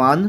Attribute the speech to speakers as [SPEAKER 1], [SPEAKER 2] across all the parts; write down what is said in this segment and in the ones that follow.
[SPEAKER 1] 1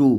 [SPEAKER 1] 2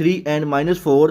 [SPEAKER 1] 3 and -4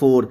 [SPEAKER 1] 4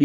[SPEAKER 1] D.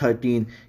[SPEAKER 1] 13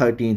[SPEAKER 1] 13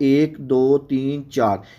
[SPEAKER 1] 1 2 3 4.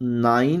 [SPEAKER 1] 9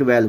[SPEAKER 1] 12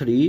[SPEAKER 1] 3,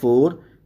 [SPEAKER 1] 4,